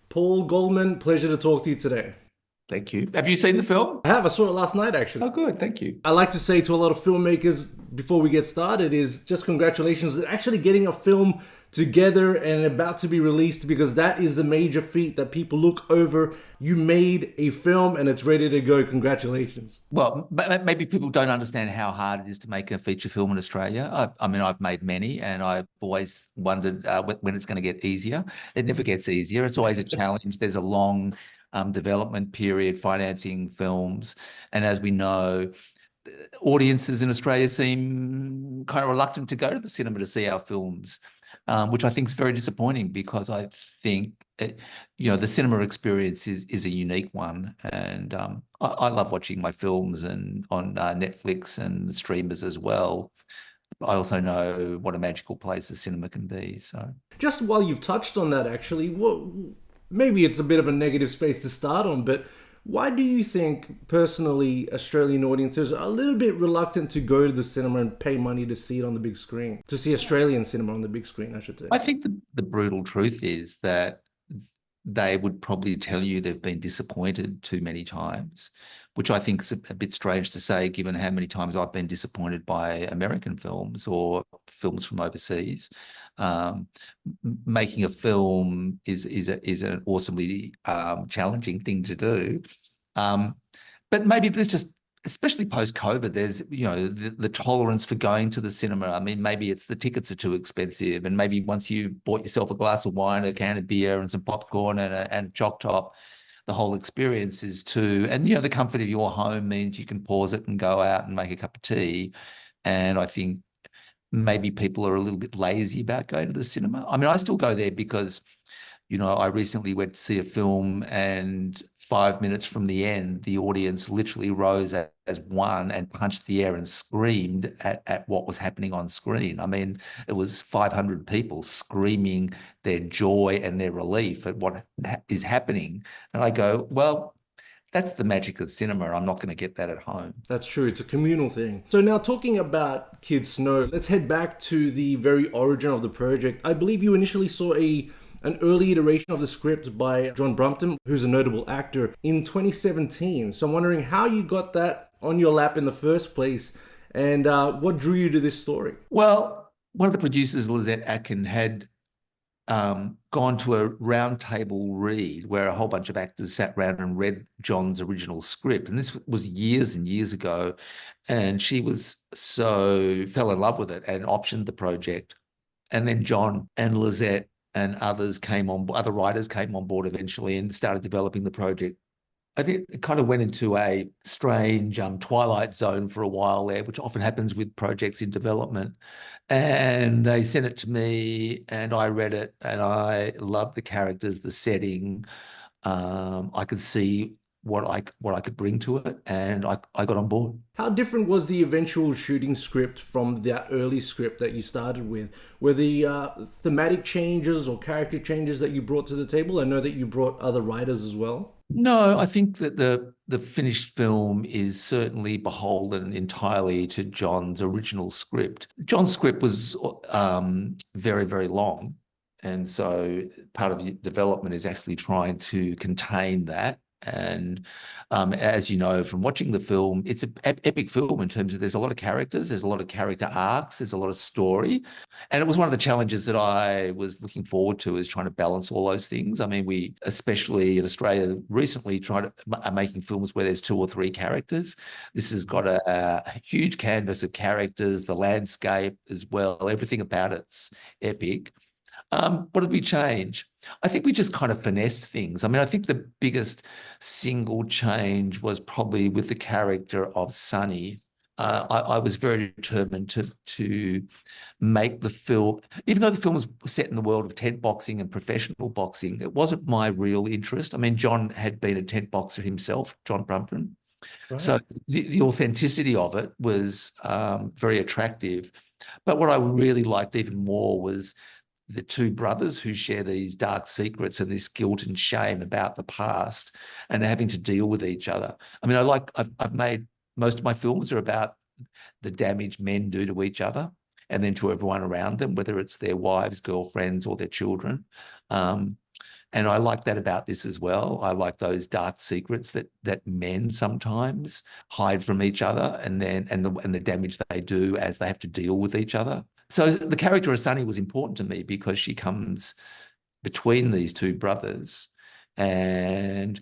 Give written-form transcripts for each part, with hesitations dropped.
Paul Goldman, pleasure to talk to you today. Thank you. Have you seen the film? I saw it last night actually. Oh, good. Thank you. I like to say to a lot of filmmakers before we get started is just congratulations on actually getting a film together and about to be released because that is the major feat that people look over. You made a film and it's ready to go. Congratulations. Well, maybe people don't understand how hard it is to make a feature film in Australia. I mean, I've made many, and I've always wondered when it's going to get easier. It never gets easier. It's always a challenge. There's a long development period, financing films, and as we know, audiences in Australia seem kind of reluctant to go to the cinema to see our films, which I think is very disappointing because I think the cinema experience is a unique one, and I love watching my films and on Netflix and streamers as well. I also know what a magical place the cinema can be. So Just while you've touched on that, actually, maybe it's a bit of a negative space to start on, but why do you think, personally, Australian audiences are a little bit reluctant to go to the cinema and pay money to see it on the big screen? To see Australian cinema on the big screen, I should say. I think the brutal truth is that they would probably tell you they've been disappointed too many times, which I think is a bit strange to say, given how many times I've been disappointed by American films or films from overseas. Um, Making a film is an awesomely challenging thing to do. Um, but maybe there's just, especially post-COVID, there's, the tolerance for going to the cinema. I mean, maybe it's the tickets are too expensive, and maybe once you bought yourself a glass of wine, a can of beer, and some popcorn and a choc top, the whole experience is too. And the comfort of your home means you can pause it and go out and make a cup of tea. And I think maybe people are a little bit lazy about going to the cinema. I mean, I still go there because I recently went to see a film, and 5 minutes from the end, the audience literally rose as one and punched the air and screamed at what was happening on screen. I mean, it was 500 people screaming their joy and their relief at what is happening. And I go, well, that's the magic of cinema. I'm not going to get that at home. That's true. It's a communal thing. So now talking about Kid Snow, let's head back to the very origin of the project. I believe you initially saw an early iteration of the script by John Brumpton, who's a notable actor, in 2017. So I'm wondering how you got that on your lap in the first place and what drew you to this story. Well, one of the producers, Lizette Atkin, had gone to a round table read where a whole bunch of actors sat around and read John's original script. And this was years and years ago. And she fell in love with it and optioned the project. And then John and Lizette and other writers came on board eventually and started developing the project. I think it kind of went into a strange twilight zone for a while there, which often happens with projects in development. And they sent it to me, and I read it, and I loved the characters, the setting. I could see what I could bring to it, and I got on board. How different was the eventual shooting script from that early script that you started with? Were the thematic changes or character changes that you brought to the table? I know that you brought other writers as well. No, I think that the finished film is certainly beholden entirely to John's original script. John's script was very, very long. And so part of the development is actually trying to contain that. And as you know from watching the film, it's an epic film in terms of there's a lot of characters, there's a lot of character arcs, there's a lot of story. And it was one of the challenges that I was looking forward to, is trying to balance all those things. I mean, we, especially in Australia, recently are making films where there's two or three characters. This has got a huge canvas of characters, the landscape as well, everything about it's epic. What did we change? I think we just kind of finessed things. I mean, I think the biggest single change was probably with the character of Sonny. I was very determined to make the film, even though the film was set in the world of tent boxing and professional boxing, it wasn't my real interest. I mean, John had been a tent boxer himself, John Brumpton. Right. So the authenticity of it was very attractive. But what I really liked even more was the two brothers who share these dark secrets and this guilt and shame about the past and having to deal with each other. I mean, I've made, most of my films are about the damage men do to each other and then to everyone around them, whether it's their wives, girlfriends, or their children. Um, And I like that about this as well. I like those dark secrets that men sometimes hide from each other, and the damage they do as they have to deal with each other. So the character of Sunny was important to me because she comes between these two brothers. And,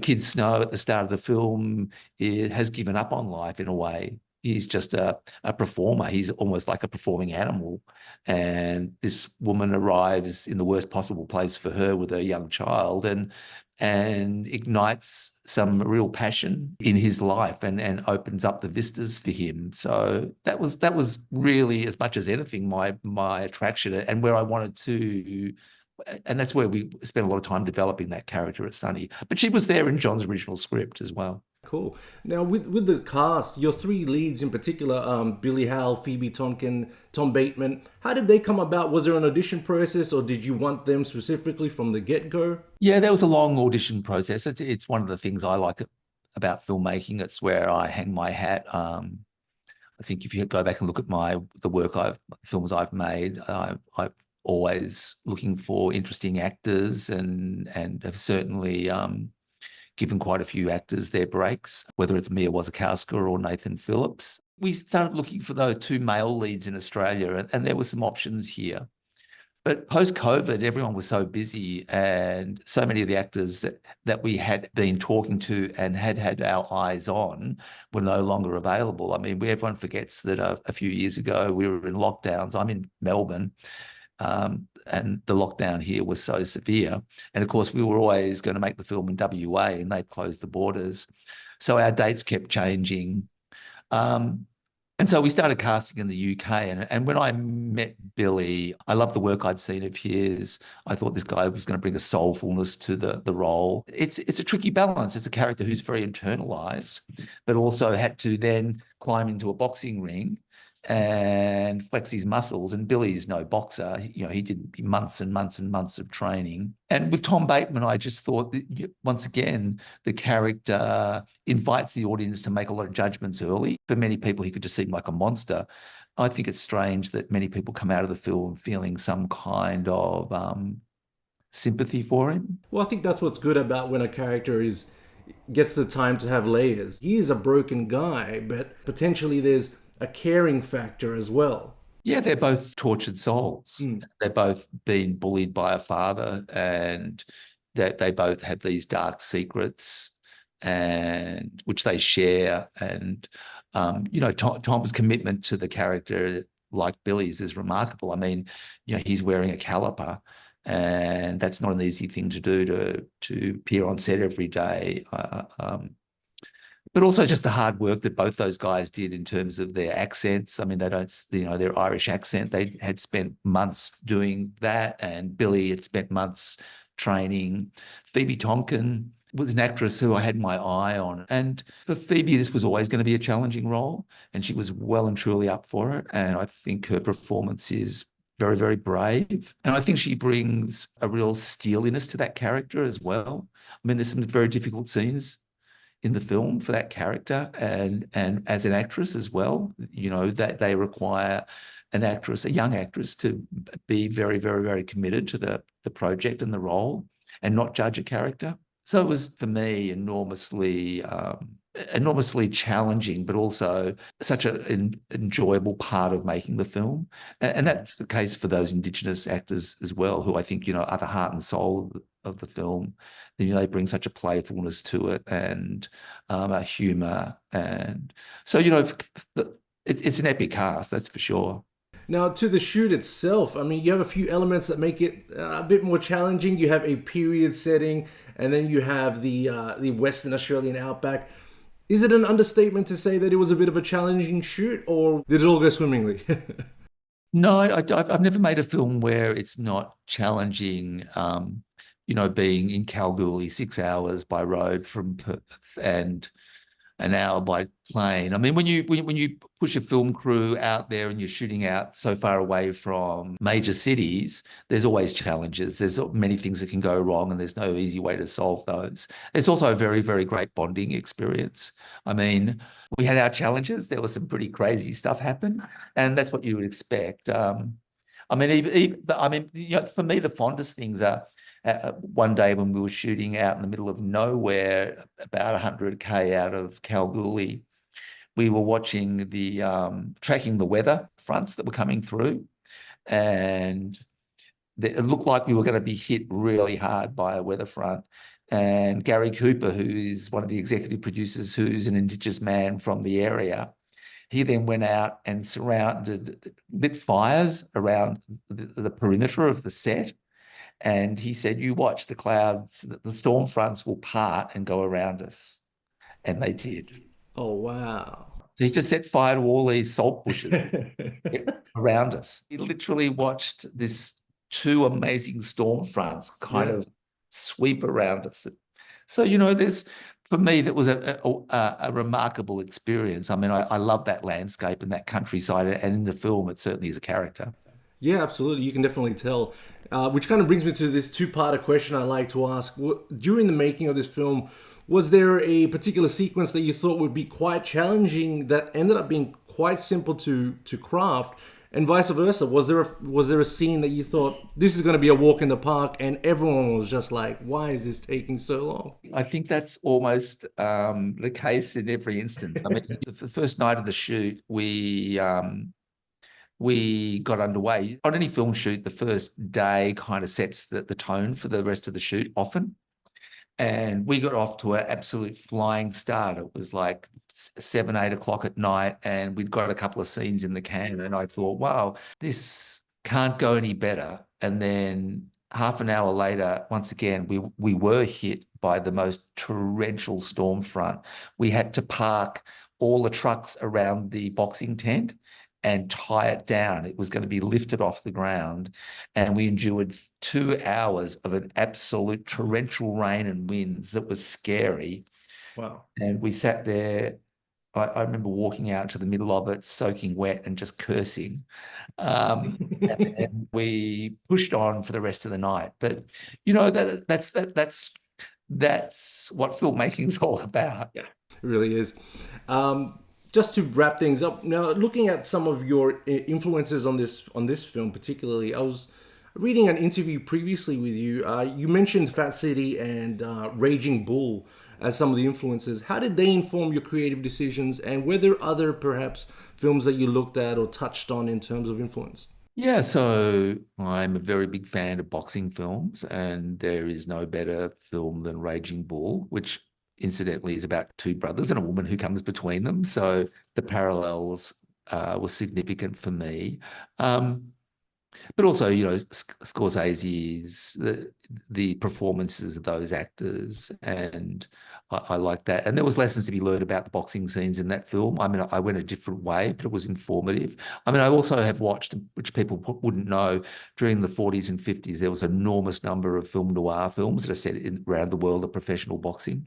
Kid Snow at the start of the film has given up on life in a way. He's just a performer. He's almost like a performing animal. And this woman arrives in the worst possible place for her with her young child and ignites some real passion in his life and opens up the vistas for him. So that was really, as much as anything, my attraction, and where I wanted to, and that's where we spent a lot of time developing that character at Sunny. But she was there in John's original script as well. Cool. Now, with the cast, your three leads in particular, Billy Howle, Phoebe Tonkin, Tom Bateman, how did they come about? Was there an audition process, or did you want them specifically from the get-go? Yeah, there was a long audition process. It's one of the things I like about filmmaking. It's where I hang my hat. I think if you go back and look at the films I've made, I've always looking for interesting actors and have certainly given quite a few actors their breaks, whether it's Mia Wasikowska or Nathan Phillips. We started looking for those two male leads in Australia, and there were some options here. But post-COVID, everyone was so busy, and so many of the actors that we had been talking to and had our eyes on were no longer available. I mean, everyone forgets that a few years ago we were in lockdowns. I'm in Melbourne, and the lockdown here was so severe. And of course, we were always going to make the film in WA, and they closed the borders. So our dates kept changing. And so we started casting in the UK. And when I met Billy, I loved the work I'd seen of his. I thought this guy was going to bring a soulfulness to the role. It's a tricky balance. It's a character who's very internalized, but also had to then climb into a boxing ring and flex his muscles. And Billy's no boxer. He did months and months and months of training. And with Tom Bateman, I just thought that, once again, the character invites the audience to make a lot of judgments early. For many people, he could just seem like a monster. I think it's strange that many people come out of the film feeling some kind of sympathy for him. Well, I think that's what's good about when a character gets the time to have layers. He is a broken guy, but potentially there's a caring factor as well. Yeah, they're both tortured souls. They're both been bullied by a father, and that they both have these dark secrets, and which they share. And Tom's commitment to the character, like Billy's, is remarkable. I mean, he's wearing a caliper, and that's not an easy thing to do, to appear on set every day. But also just the hard work that both those guys did in terms of their accents. I mean, they don't, their Irish accent, they had spent months doing that, and Billy had spent months training. Phoebe Tonkin was an actress who I had my eye on. And for Phoebe, this was always going to be a challenging role, and she was well and truly up for it. And I think her performance is very, very brave. And I think she brings a real steeliness to that character as well. I mean, there's some very difficult scenes in the film for that character, and as an actress as well, that they require an actress, a young actress, to be very, very, very committed to the project and the role and not judge a character. So it was, for me, enormously challenging, but also such an enjoyable part of making the film. And that's the case for those Indigenous actors as well, who I think, are the heart and soul of the film. They bring such a playfulness to it, and a humour. And so, it's an epic cast, that's for sure. Now, to the shoot itself, I mean, you have a few elements that make it a bit more challenging. You have a period setting, and then you have the Western Australian outback. Is it an understatement to say that it was a bit of a challenging shoot, or did it all go swimmingly? No, I've never made a film where it's not challenging. Being in Kalgoorlie 6 hours by road from Perth and an hour by plane. I mean, when you push a film crew out there and you're shooting out so far away from major cities, there's always challenges. There's many things that can go wrong, and there's no easy way to solve those. It's also a very, very great bonding experience. I mean, we had our challenges. There was some pretty crazy stuff happen, and that's what you would expect. I mean, for me, the fondest things are One day when we were shooting out in the middle of nowhere, about 100 km out of Kalgoorlie, we were watching tracking the weather fronts that were coming through, and it looked like we were going to be hit really hard by a weather front. And Gary Cooper, who is one of the executive producers, who's an Indigenous man from the area, he then went out and lit fires around the perimeter of the set. And he said, you watch the clouds, the storm fronts will part and go around us. And they did. Oh, wow. So he just set fire to all these salt bushes around us. He literally watched this two amazing storm fronts kind of sweep around us. So, for me, that was a remarkable experience. I mean, I love that landscape and that countryside, and in the film, it certainly is a character. Yeah, absolutely. You can definitely tell. Which kind of brings me to this two-parter question I like to ask. During the making of this film, was there a particular sequence that you thought would be quite challenging that ended up being quite simple to craft, and vice versa? Was there a scene that you thought this is going to be a walk in the park, and everyone was just like, "Why is this taking so long?" I think that's almost the case in every instance. I mean, the first night of the shoot, we got underway. On any film shoot, the first day kind of sets the tone for the rest of the shoot often. And we got off to an absolute flying start. It was like 7, 8 o'clock at night, and we'd got a couple of scenes in the can. And I thought, wow, this can't go any better. And then half an hour later, once again, we were hit by the most torrential storm front. We had to park all the trucks around the boxing tent and tie it down. It was going to be lifted off the ground. And we endured 2 hours of an absolute torrential rain and winds that was scary. Wow. And we sat there. I remember walking out to the middle of it, soaking wet and just cursing. And we pushed on for the rest of the night. But that's what filmmaking's all about. Yeah, it really is. Just to wrap things up, now looking at some of your influences on this film particularly, I was reading an interview previously with you. You mentioned Fat City and Raging Bull as some of the influences. How did they inform your creative decisions, and were there other perhaps films that you looked at or touched on in terms of influence? Yeah, so I'm a very big fan of boxing films, and there is no better film than Raging Bull, which incidentally is about two brothers and a woman who comes between them. So the parallels were significant for me. But also, Scorsese's the performances of those actors, and I like that. And there was lessons to be learned about the boxing scenes in that film. I mean, I went a different way, but it was informative. I mean, I also have watched, which people wouldn't know, during the 40s and 50s, there was an enormous number of film noir films that are set around the world of professional boxing.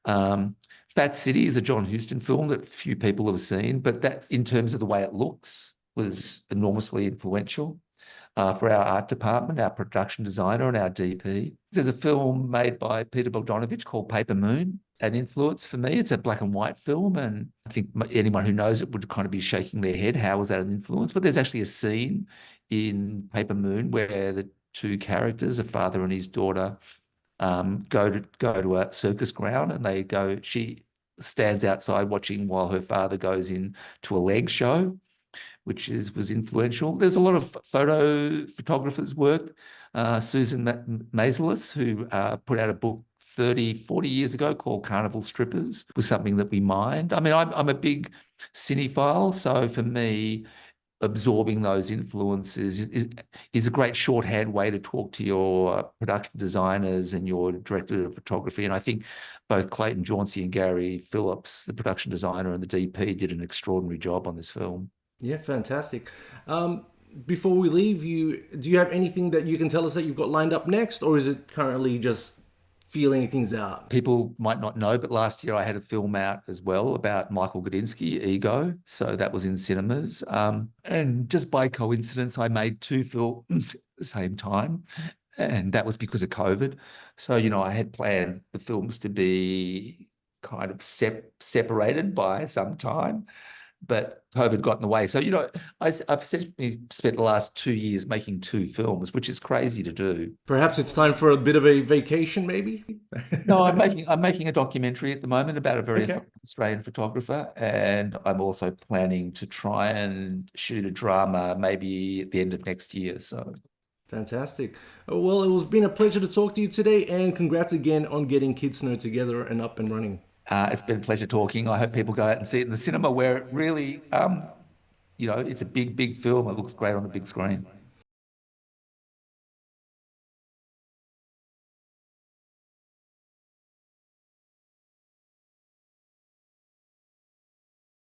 Fat City is a John Huston film that few people have seen, but that, in terms of the way it looks, was enormously influential. For our art department, our production designer, and our DP. There's a film made by Peter Bogdanovich called Paper Moon, an influence for me. It's a black and white film, and I think anyone who knows it would kind of be shaking their head. How was that an influence? But there's actually a scene in Paper Moon where the two characters, a father and his daughter, go to a circus ground, and she stands outside watching while her father goes in to a leg show, which was influential. There's a lot of photographers' work. Susan Mazelis, who put out a book 30, 40 years ago called Carnival Strippers, was something that we mined. I mean, I'm a big cinephile, so for me, absorbing those influences is a great shorthand way to talk to your production designers and your director of photography. And I think both Clayton Jauncey and Gary Phillips, the production designer and the DP, did an extraordinary job on this film. Yeah, fantastic. Before we leave you, do you have anything that you can tell us that you've got lined up next, or is it currently just feeling things out? People might not know, but last year I had a film out as well about Michael Gudinski, Ego. So that was in cinemas. And just by coincidence, I made two films at the same time. And that was because of COVID. So, I had planned the films to be kind of separated by some time. but COVID got in the way. So, I've essentially spent the last 2 years making two films, which is crazy to do. Perhaps it's time for a bit of a vacation, maybe? No, I'm making a documentary at the moment about a very Okay. Australian photographer, and I'm also planning to try and shoot a drama maybe at the end of next year. So, Fantastic. Well, it was been a pleasure to talk to you today, and congrats again on getting Kids Know together and up and running. it's been a pleasure talking. I hope people go out and see it in the cinema where it really, it's a big, big film. It looks great on the big screen.